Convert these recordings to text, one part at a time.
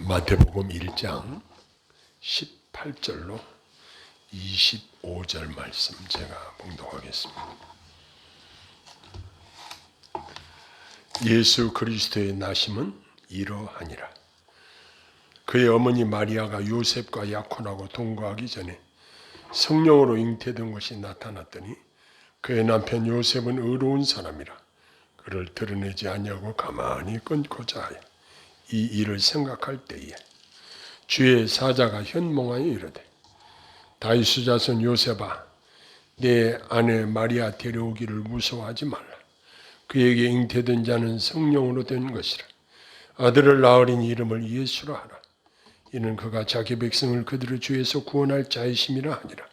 마태복음 1장 18절로 25절 말씀 제가 봉독하겠습니다. 예수 그리스도의 나심은 이러하니라. 그의 어머니 마리아가 요셉과 약혼하고 동거하기 전에 성령으로 잉태된 것이 나타났더니 그의 남편 요셉은 의로운 사람이라 그를 드러내지 아니하고 가만히 끊고자 하여 이 일을 생각할 때에 주의 사자가 현몽하여 이르되 다윗의 자손 요셉아 내 아내 마리아 데려오기를 무서워하지 말라. 그에게 잉태된 자는 성령으로 된 것이라. 아들을 낳으리니 이름을 예수라 하라. 이는 그가 자기 백성을 그들의 죄에서 구원할 자이심이라 하니라.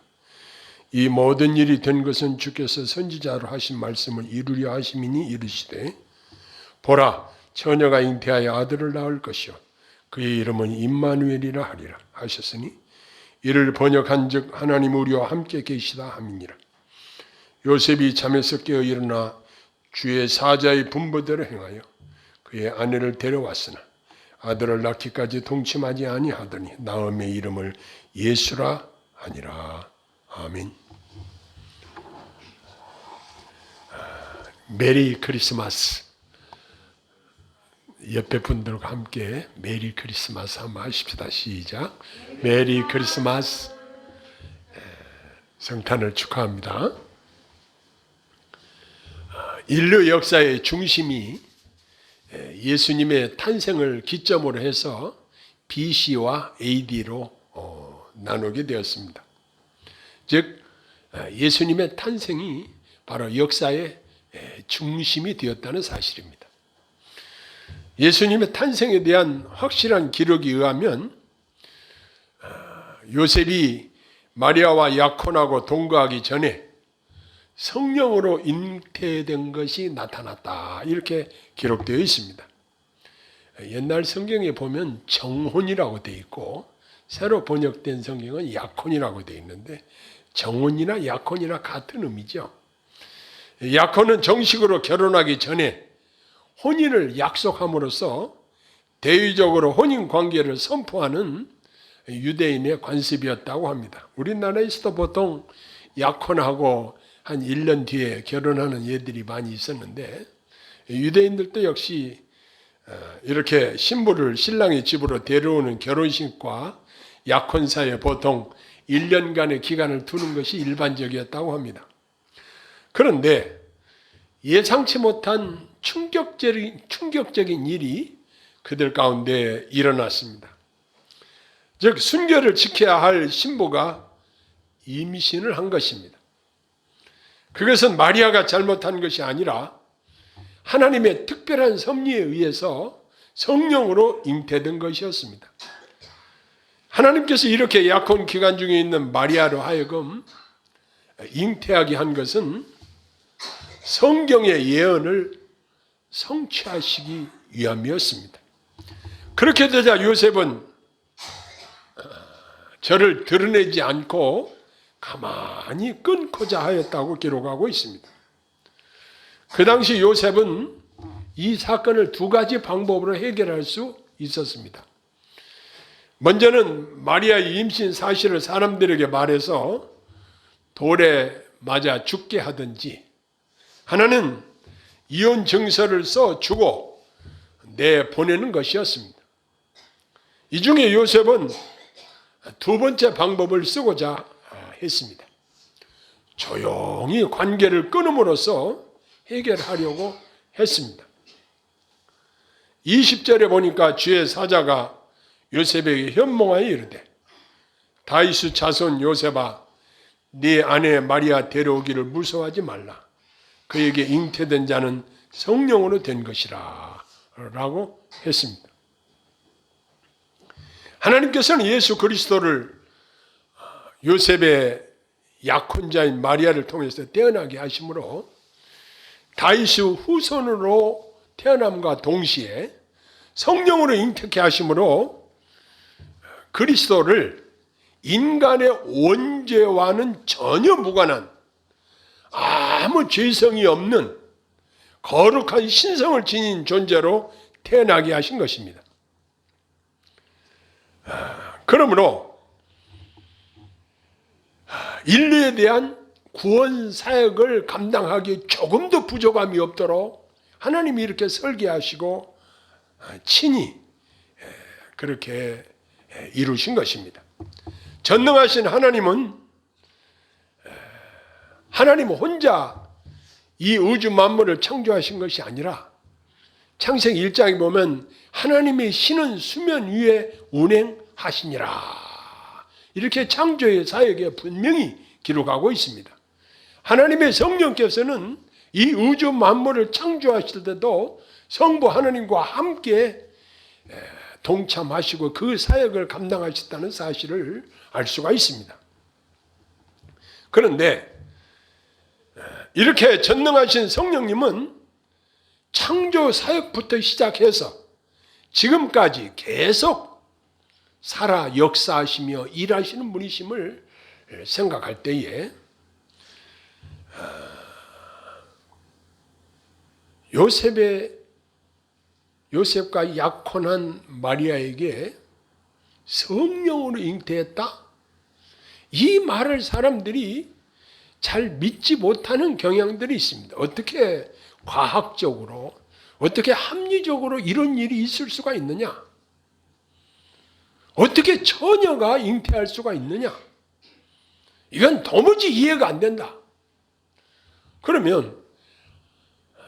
이 모든 일이 된 것은 주께서 선지자로 하신 말씀을 이루려 하심이니 이르시되 보라 처녀가 잉태하여 아들을 낳을 것이요 그의 이름은 임마누엘이라 하리라 하셨으니 이를 번역한즉 하나님 우리와 함께 계시다 함이니라. 요셉이 잠에서 깨어 일어나 주의 사자의 분부대로 행하여 그의 아내를 데려왔으나 아들을 낳기까지 동침하지 아니하더니 나음의 이름을 예수라 하니라. 아멘. 메리 크리스마스. 옆에 분들과 함께 메리 크리스마스 한번 하십시다. 시작. 메리 크리스마스. 성탄을 축하합니다. 인류 역사의 중심이 예수님의 탄생을 기점으로 해서 BC와 AD로 나누게 되었습니다. 즉 예수님의 탄생이 바로 역사의 중심이 되었다는 사실입니다. 예수님의 탄생에 대한 확실한 기록에 의하면 요셉이 마리아와 약혼하고 동거하기 전에 성령으로 잉태된 것이 나타났다 이렇게 기록되어 있습니다. 옛날 성경에 보면 정혼이라고 되어 있고 새로 번역된 성경은 약혼이라고 되어 있는데 정혼이나 약혼이나 같은 의미죠. 약혼은 정식으로 결혼하기 전에 혼인을 약속함으로써 대의적으로 혼인 관계를 선포하는 유대인의 관습이었다고 합니다. 우리나라에서도 보통 약혼하고 한 1년 뒤에 결혼하는 예들이 많이 있었는데 유대인들도 역시 이렇게 신부를 신랑의 집으로 데려오는 결혼식과 약혼 사이에 보통 1년간의 기간을 두는 것이 일반적이었다고 합니다. 그런데 예상치 못한 충격적인 일이 그들 가운데 일어났습니다. 즉 순결을 지켜야 할 신부가 임신을 한 것입니다. 그것은 마리아가 잘못한 것이 아니라 하나님의 특별한 섭리에 의해서 성령으로 잉태된 것이었습니다. 하나님께서 이렇게 약혼 기간 중에 있는 마리아로 하여금 잉태하게 한 것은 성경의 예언을 성취하시기 위함이었습니다. 그렇게 되자 요셉은 저를 드러내지 않고 가만히 끊고자 하였다고 기록하고 있습니다. 그 당시 요셉은 이 사건을 두 가지 방법으로 해결할 수 있었습니다. 먼저는 마리아의 임신 사실을 사람들에게 말해서 돌에 맞아 죽게 하든지 하나는 이혼 증서를 써 주고 내보내는 것이었습니다. 이 중에 요셉은 두 번째 방법을 쓰고자 했습니다. 조용히 관계를 끊음으로써 해결하려고 했습니다. 20절에 보니까 주의 사자가 요셉에게 현몽하여 이르되 다윗의 자손 요셉아 네 아내 마리아 데려오기를 무서워하지 말라. 그에게 잉태된 자는 성령으로 된 것이라 라고 했습니다. 하나님께서는 예수 그리스도를 요셉의 약혼자인 마리아를 통해서 태어나게 하심으로 다윗의 후손으로 태어남과 동시에 성령으로 잉태케 하심으로 그리스도를 인간의 원죄와는 전혀 무관한 아무 죄성이 없는 거룩한 신성을 지닌 존재로 태어나게 하신 것입니다. 그러므로 인류에 대한 구원 사역을 감당하기 조금도 부족함이 없도록 하나님이 이렇게 설계하시고 친히 그렇게 이루신 것입니다. 전능하신 하나님 혼자 이 우주 만물을 창조하신 것이 아니라 창세기 1장에 보면 하나님의 신은 수면 위에 운행하시니라, 이렇게 창조의 사역에 분명히 기록하고 있습니다. 하나님의 성령께서는 이 우주 만물을 창조하실 때도 성부 하나님과 함께 동참하시고 그 사역을 감당하셨다는 사실을 알 수가 있습니다. 그런데 이렇게 전능하신 성령님은 창조 사역부터 시작해서 지금까지 계속 살아 역사하시며 일하시는 분이심을 생각할 때에 요셉과 약혼한 마리아에게 성령으로 잉태했다? 이 말을 사람들이 잘 믿지 못하는 경향들이 있습니다. 어떻게 과학적으로, 어떻게 합리적으로 이런 일이 있을 수가 있느냐? 어떻게 처녀가 잉태할 수가 있느냐? 이건 도무지 이해가 안 된다. 그러면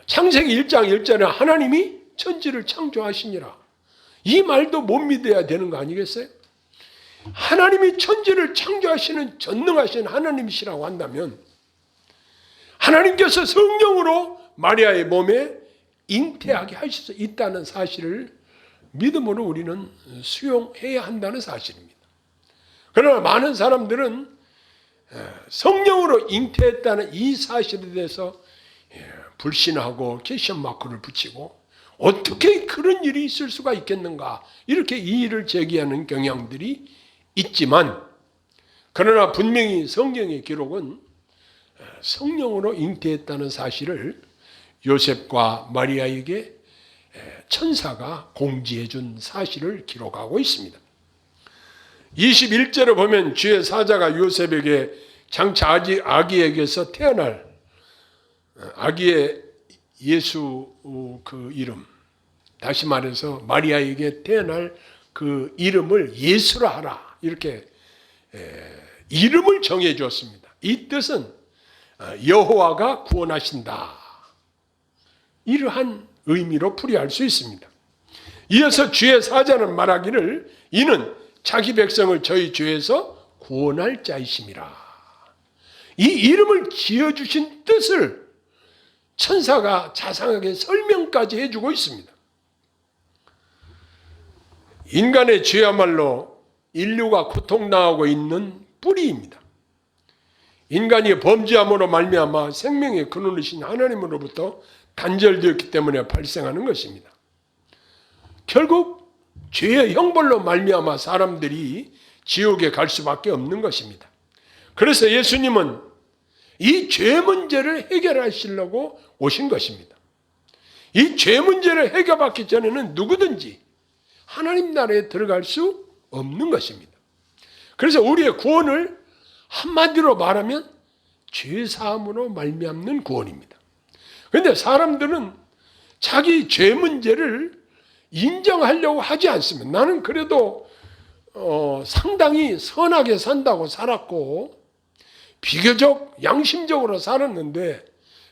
창세기 1장 1절에 하나님이 천지를 창조하시니라, 이 말도 못 믿어야 되는 거 아니겠어요? 하나님이 천지를 창조하시는 전능하신 하나님이시라고 한다면 하나님께서 성령으로 마리아의 몸에 잉태하게 하실 수 있다는 사실을 믿음으로 우리는 수용해야 한다는 사실입니다. 그러나 많은 사람들은 성령으로 잉태했다는 이 사실에 대해서 불신하고 퀘스천 마크를 붙이고 어떻게 그런 일이 있을 수가 있겠는가, 이렇게 이의를 제기하는 경향들이 있지만, 그러나 분명히 성경의 기록은 성령으로 잉태했다는 사실을 요셉과 마리아에게 천사가 공지해 준 사실을 기록하고 있습니다. 21절에 보면 주의 사자가 요셉에게 장차 아기에게서 태어날 아기의 예수 그 이름, 다시 말해서 마리아에게 태어날 그 이름을 예수라 하라, 이렇게 이름을 정해 주었습니다. 이 뜻은 여호와가 구원하신다, 이러한 의미로 풀이할 수 있습니다. 이어서 주의 사자는 말하기를 이는 자기 백성을 저희 죄에서 구원할 자이심이라. 이 이름을 지어주신 뜻을 천사가 자상하게 설명까지 해주고 있습니다. 인간의 죄야말로 인류가 고통당하고 있는 뿌리입니다. 인간이 범죄함으로 말미암아 생명의 근원이신 하나님으로부터 단절되었기 때문에 발생하는 것입니다. 결국 죄의 형벌로 말미암아 사람들이 지옥에 갈 수밖에 없는 것입니다. 그래서 예수님은 이 죄 문제를 해결하시려고 오신 것입니다. 이 죄 문제를 해결받기 전에는 누구든지 하나님 나라에 들어갈 수 없는 것입니다. 그래서 우리의 구원을 한마디로 말하면 죄사함으로 말미암는 구원입니다. 그런데 사람들은 자기 죄 문제를 인정하려고 하지 않습니다. 나는 그래도 상당히 선하게 산다고 살았고 비교적 양심적으로 살았는데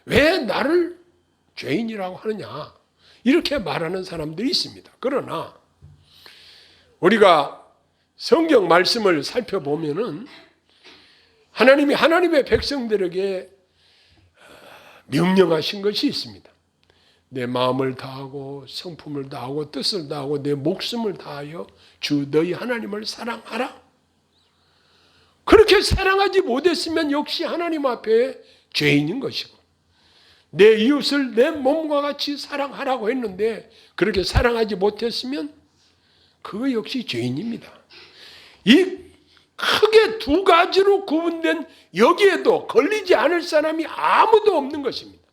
왜 나를 죄인이라고 하느냐, 이렇게 말하는 사람들이 있습니다. 그러나 우리가 성경 말씀을 살펴보면은 하나님이 하나님의 백성들에게 명령하신 것이 있습니다. 내 마음을 다하고 성품을 다하고 뜻을 다하고 내 목숨을 다하여 주 너희 하나님을 사랑하라. 그렇게 사랑하지 못했으면 역시 하나님 앞에 죄인인 것이고, 내 이웃을 내 몸과 같이 사랑하라고 했는데 그렇게 사랑하지 못했으면 그거 역시 죄인입니다. 이 크게 두 가지로 구분된 여기에도 걸리지 않을 사람이 아무도 없는 것입니다.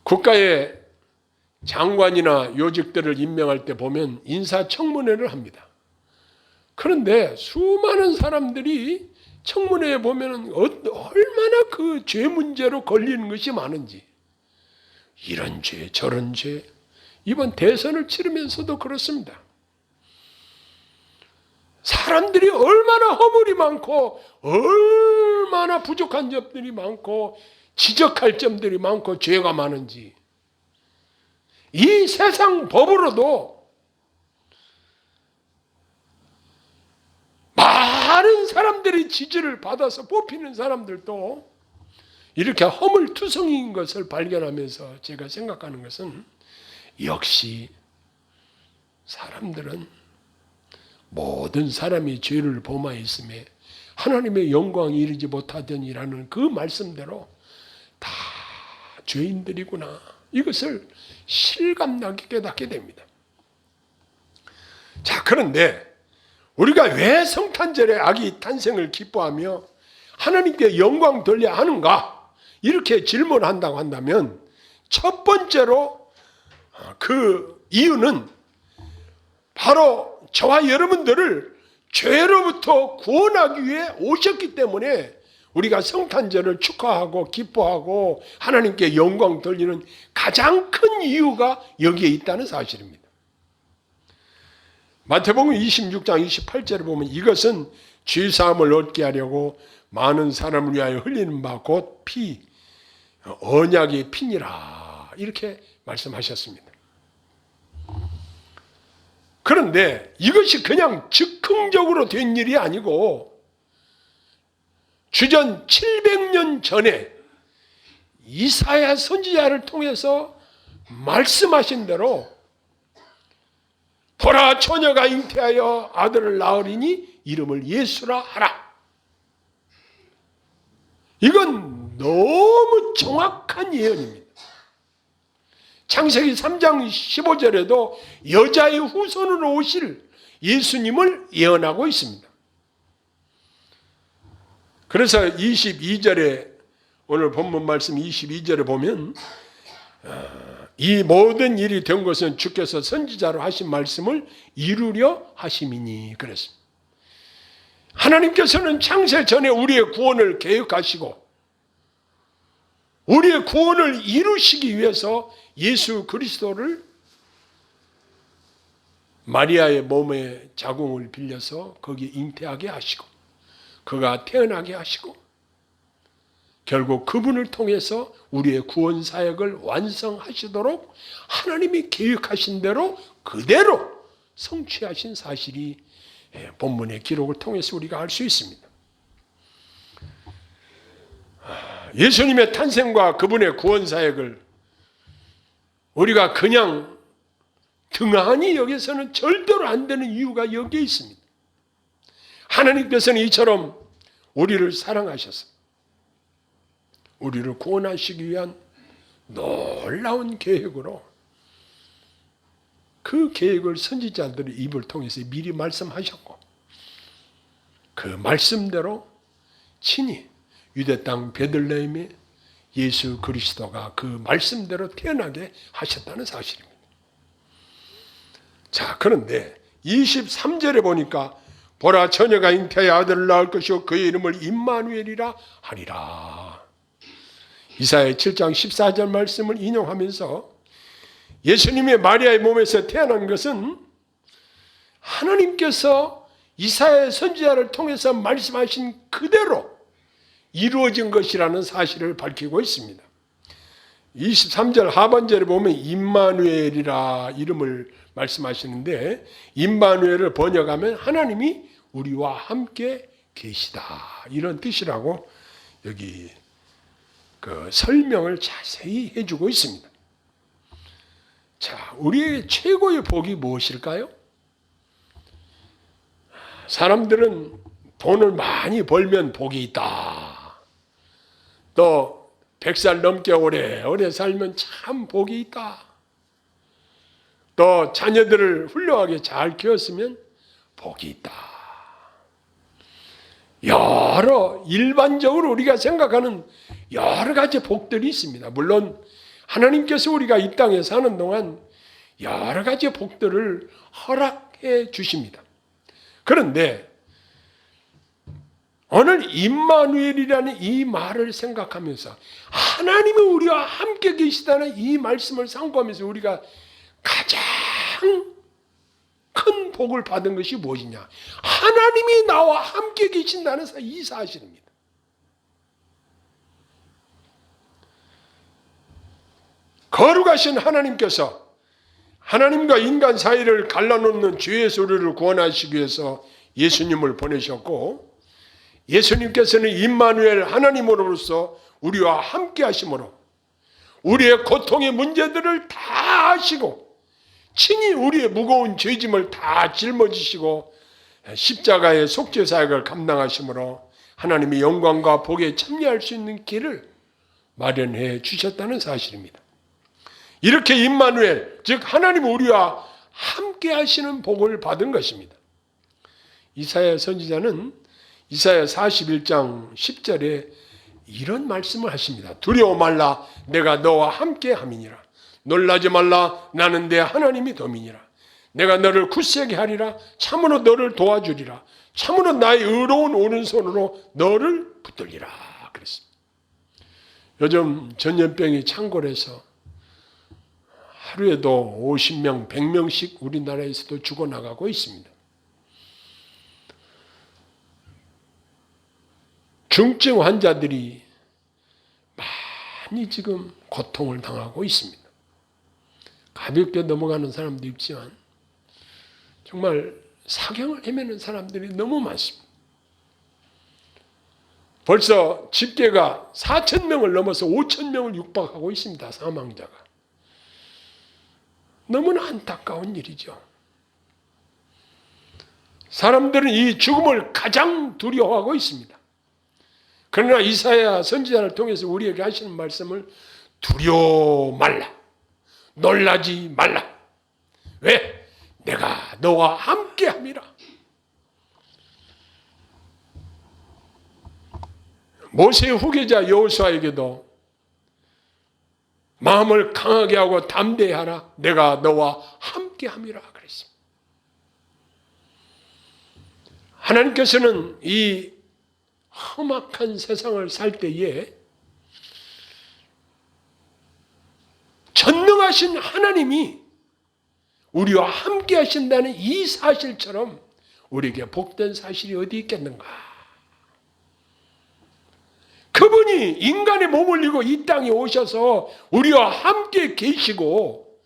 국가의 장관이나 요직들을 임명할 때 보면 인사청문회를 합니다. 그런데 수많은 사람들이 청문회에 보면 얼마나 그 죄 문제로 걸리는 것이 많은지, 이런 죄 저런 죄, 이번 대선을 치르면서도 그렇습니다. 사람들이 얼마나 허물이 많고 얼마나 부족한 점들이 많고 지적할 점들이 많고 죄가 많은지, 이 세상 법으로도 많은 사람들이 지지를 받아서 뽑히는 사람들도 이렇게 허물투성이인 것을 발견하면서 제가 생각하는 것은, 역시 사람들은 모든 사람이 죄를 범하였음에 하나님의 영광이 이르지 못하더니라는 그 말씀대로 다 죄인들이구나, 이것을 실감나게 깨닫게 됩니다. 자, 그런데 우리가 왜 성탄절에 아기 탄생을 기뻐하며 하나님께 영광 돌려야 하는가, 이렇게 질문한다고 한다면, 첫 번째로 그 이유는 바로 저와 여러분들을 죄로부터 구원하기 위해 오셨기 때문에 우리가 성탄절을 축하하고 기뻐하고 하나님께 영광 돌리는 가장 큰 이유가 여기에 있다는 사실입니다. 마태복음 26장 28절에 보면, 이것은 죄사함을 얻게 하려고 많은 사람을 위하여 흘리는 바 곧 피, 언약의 피니라, 이렇게 말씀하셨습니다. 그런데 이것이 그냥 즉흥적으로 된 일이 아니고, 주전 700년 전에 이사야 선지자를 통해서 말씀하신 대로, 보라, 처녀가 잉태하여 아들을 낳으리니 이름을 예수라 하라. 이건 너무 정확한 예언입니다. 창세기 3장 15절에도 여자의 후손으로 오실 예수님을 예언하고 있습니다. 그래서 22절에, 오늘 본문 말씀 22절에 보면, 이 모든 일이 된 것은 주께서 선지자로 하신 말씀을 이루려 하심이니 그랬습니다. 하나님께서는 창세 전에 우리의 구원을 계획하시고 우리의 구원을 이루시기 위해서 예수 그리스도를 마리아의 몸에 자궁을 빌려서 거기에 잉태하게 하시고 그가 태어나게 하시고 결국 그분을 통해서 우리의 구원 사역을 완성하시도록 하나님이 계획하신 대로 그대로 성취하신 사실이 본문의 기록을 통해서 우리가 알 수 있습니다. 예수님의 탄생과 그분의 구원 사역을 우리가 그냥 등한히 여기서는 절대로 안 되는 이유가 여기에 있습니다. 하나님께서는 이처럼 우리를 사랑하셔서 우리를 구원하시기 위한 놀라운 계획으로 그 계획을 선지자들의 입을 통해서 미리 말씀하셨고 그 말씀대로 친히 유대 땅 베들레헴에 예수 그리스도가 그 말씀대로 태어나게 하셨다는 사실입니다. 자, 그런데 23절에 보니까 보라, 처녀가 잉태하여 아들을 낳을 것이요 그의 이름을 임마누엘이라 하리라. 이사야 7장 14절 말씀을 인용하면서 예수님의 마리아의 몸에서 태어난 것은 하나님께서 이사야 선지자를 통해서 말씀하신 그대로 이루어진 것이라는 사실을 밝히고 있습니다. 23절 하반절에 보면 임마누엘이라 이름을 말씀하시는데 임마누엘을 번역하면 하나님이 우리와 함께 계시다 이런 뜻이라고 여기 그 설명을 자세히 해주고 있습니다. 자, 우리의 최고의 복이 무엇일까요? 사람들은 돈을 많이 벌면 복이 있다. 또 100살 넘게 오래 살면 참 복이 있다. 또 자녀들을 훌륭하게 잘 키웠으면 복이 있다. 여러 일반적으로 우리가 생각하는 여러 가지 복들이 있습니다. 물론 하나님께서 우리가 이 땅에 사는 동안 여러 가지 복들을 허락해 주십니다. 그런데 오늘 임마누엘이라는 이 말을 생각하면서 하나님은 우리와 함께 계시다는 이 말씀을 상고하면서 우리가 가장 큰 복을 받은 것이 무엇이냐? 하나님이 나와 함께 계신다는 이 사실입니다. 거룩하신 하나님께서 하나님과 인간 사이를 갈라놓는 죄의 소리를 구원하시기 위해서 예수님을 보내셨고, 예수님께서는 임마누엘 하나님으로서 우리와 함께 하심으로 우리의 고통의 문제들을 다 아시고 친히 우리의 무거운 죄짐을 다 짊어지시고 십자가의 속죄 사역을 감당하심으로 하나님의 영광과 복에 참여할 수 있는 길을 마련해 주셨다는 사실입니다. 이렇게 임마누엘, 즉 하나님 우리와 함께 하시는 복을 받은 것입니다. 이사야 선지자는 이사야 41장 10절에 이런 말씀을 하십니다. 두려워 말라, 내가 너와 함께 함이니라. 놀라지 말라, 나는 내 하나님이 됨이니라. 내가 너를 굳세게 하리라. 참으로 너를 도와주리라. 참으로 나의 의로운 오른손으로 너를 붙들리라. 그랬습니다. 요즘 전염병이 창궐해서 하루에도 50명, 100명씩 우리나라에서도 죽어나가고 있습니다. 중증 환자들이 많이 지금 고통을 당하고 있습니다. 가볍게 넘어가는 사람도 있지만 정말 사경을 헤매는 사람들이 너무 많습니다. 벌써 집계가 4,000명을 넘어서 5,000명을 육박하고 있습니다. 사망자가. 너무나 안타까운 일이죠. 사람들은 이 죽음을 가장 두려워하고 있습니다. 그러나 이사야 선지자를 통해서 우리에게 하시는 말씀을 두려워 말라. 놀라지 말라. 왜? 내가 너와 함께 함이라. 모세의 후계자 여호수아에게도 마음을 강하게 하고 담대히 하라. 내가 너와 함께 함이라 그랬습니다. 하나님께서는 이 험악한 세상을 살 때에 전능하신 하나님이 우리와 함께 하신다는 이 사실처럼 우리에게 복된 사실이 어디 있겠는가? 그분이 인간의 몸을 입고 이 땅에 오셔서 우리와 함께 계시고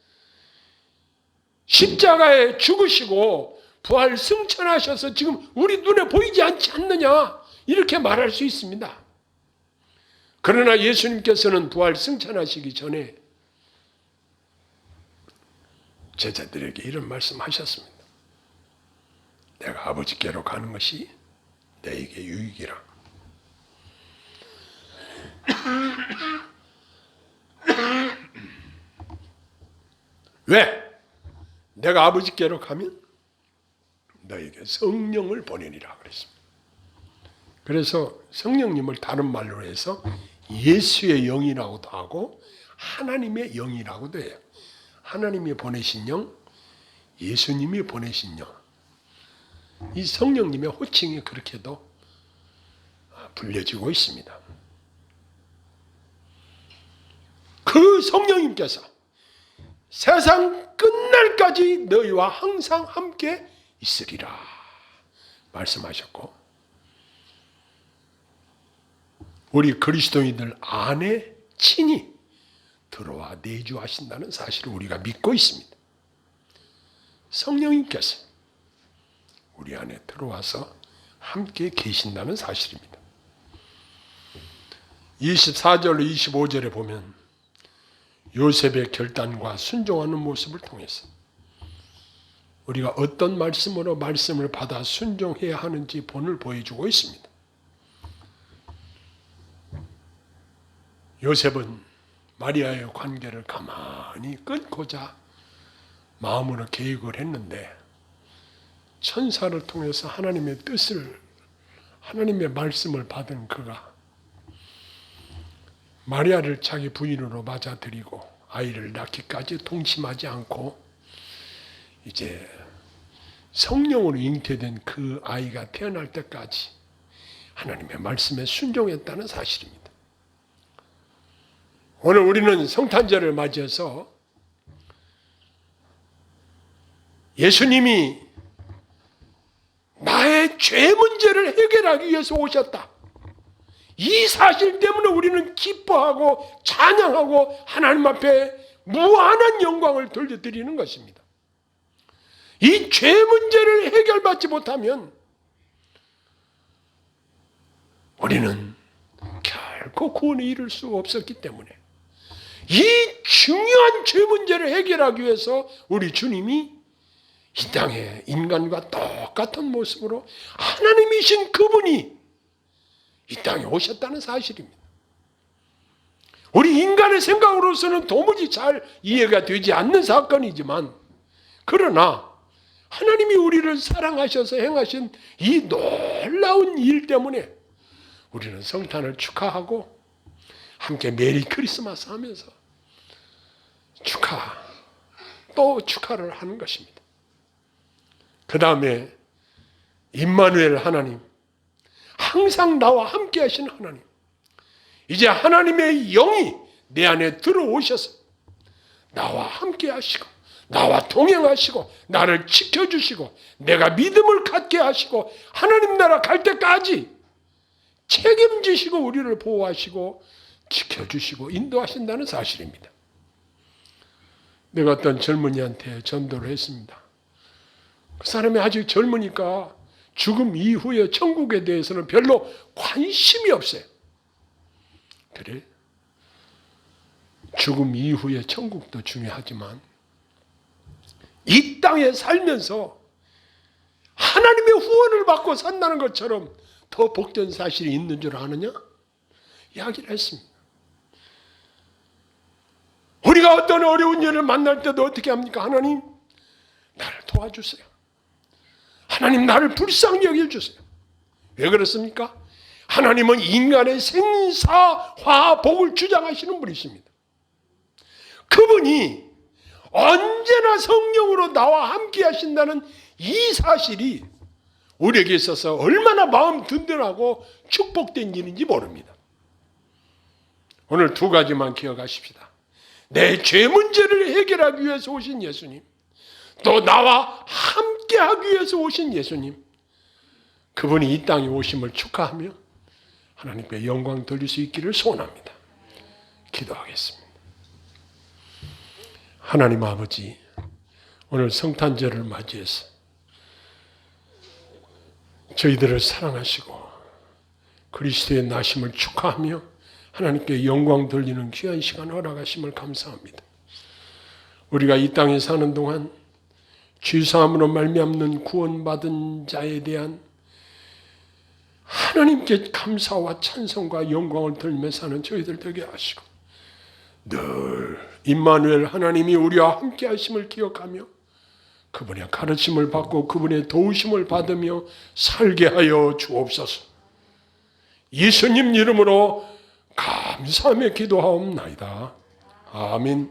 십자가에 죽으시고 부활 승천하셔서 지금 우리 눈에 보이지 않지 않느냐? 이렇게 말할 수 있습니다. 그러나 예수님께서는 부활 승천하시기 전에 제자들에게 이런 말씀하셨습니다. 내가 아버지께로 가는 것이 너에게 유익이라. 왜? 내가 아버지께로 가면 너에게 성령을 보내리라 그랬습니다. 그래서 성령님을 다른 말로 해서 예수의 영이라고도 하고 하나님의 영이라고도 해요. 하나님이 보내신 영, 예수님이 보내신 영. 이 성령님의 호칭이 그렇게도 불려지고 있습니다. 그 성령님께서 세상 끝날까지 너희와 항상 함께 있으리라 말씀하셨고, 우리 그리스도인들 안에 친히 들어와 내주하신다는 사실을 우리가 믿고 있습니다. 성령님께서 우리 안에 들어와서 함께 계신다는 사실입니다. 24절 25절에 보면 요셉의 결단과 순종하는 모습을 통해서 우리가 어떤 말씀으로 말씀을 받아 순종해야 하는지 본을 보여주고 있습니다. 요셉은 마리아의 관계를 가만히 끊고자 마음으로 계획을 했는데 천사를 통해서 하나님의 뜻을, 하나님의 말씀을 받은 그가 마리아를 자기 부인으로 맞아들이고 아이를 낳기까지 동심하지 않고 이제 성령으로 잉태된 그 아이가 태어날 때까지 하나님의 말씀에 순종했다는 사실입니다. 오늘 우리는 성탄절을 맞이해서 예수님이 나의 죄 문제를 해결하기 위해서 오셨다. 이 사실 때문에 우리는 기뻐하고 찬양하고 하나님 앞에 무한한 영광을 돌려드리는 것입니다. 이 죄 문제를 해결받지 못하면 우리는 결코 구원에 이를 수 없었기 때문에 이 중요한 죄 문제를 해결하기 위해서 우리 주님이 이 땅에 인간과 똑같은 모습으로 하나님이신 그분이 이 땅에 오셨다는 사실입니다. 우리 인간의 생각으로서는 도무지 잘 이해가 되지 않는 사건이지만 그러나 하나님이 우리를 사랑하셔서 행하신 이 놀라운 일 때문에 우리는 성탄을 축하하고 함께 메리 크리스마스 하면서 또 축하를 하는 것입니다. 그 다음에 임마누엘 하나님, 항상 나와 함께 하신 하나님, 이제 하나님의 영이 내 안에 들어오셔서 나와 함께 하시고 나와 동행하시고 나를 지켜주시고 내가 믿음을 갖게 하시고 하나님 나라 갈 때까지 책임지시고 우리를 보호하시고 지켜주시고 인도하신다는 사실입니다. 내가 어떤 젊은이한테 전도를 했습니다. 그 사람이 아직 젊으니까 죽음 이후의 천국에 대해서는 별로 관심이 없어요. 그래? 죽음 이후의 천국도 중요하지만 이 땅에 살면서 하나님의 후원을 받고 산다는 것처럼 더 복된 사실이 있는 줄 아느냐? 이야기를 했습니다. 우리가 어떤 어려운 일을 만날 때도 어떻게 합니까? 하나님, 나를 도와주세요. 하나님, 나를 불쌍히 여겨주세요. 왜 그렇습니까? 하나님은 인간의 생사화복을 주장하시는 분이십니다. 그분이 언제나 성령으로 나와 함께 하신다는 이 사실이 우리에게 있어서 얼마나 마음 든든하고 축복된 일인지 모릅니다. 오늘 두 가지만 기억하십시다. 내 죄 문제를 해결하기 위해서 오신 예수님, 또 나와 함께하기 위해서 오신 예수님, 그분이 이 땅에 오심을 축하하며 하나님께 영광 돌릴 수 있기를 소원합니다. 기도하겠습니다. 하나님 아버지, 오늘 성탄절을 맞이해서 저희들을 사랑하시고 그리스도의 나심을 축하하며 하나님께 영광 돌리는 귀한 시간 허락하심을 감사합니다. 우리가 이 땅에 사는 동안 죄사함으로 말미암는 구원받은 자에 대한 하나님께 감사와 찬송과 영광을 돌리며 사는 저희들 되게 하시고 늘 임마누엘 하나님이 우리와 함께 하심을 기억하며 그분의 가르침을 받고 그분의 도우심을 받으며 살게 하여 주옵소서. 예수님 이름으로 감사하며 기도하옵나이다. 아멘.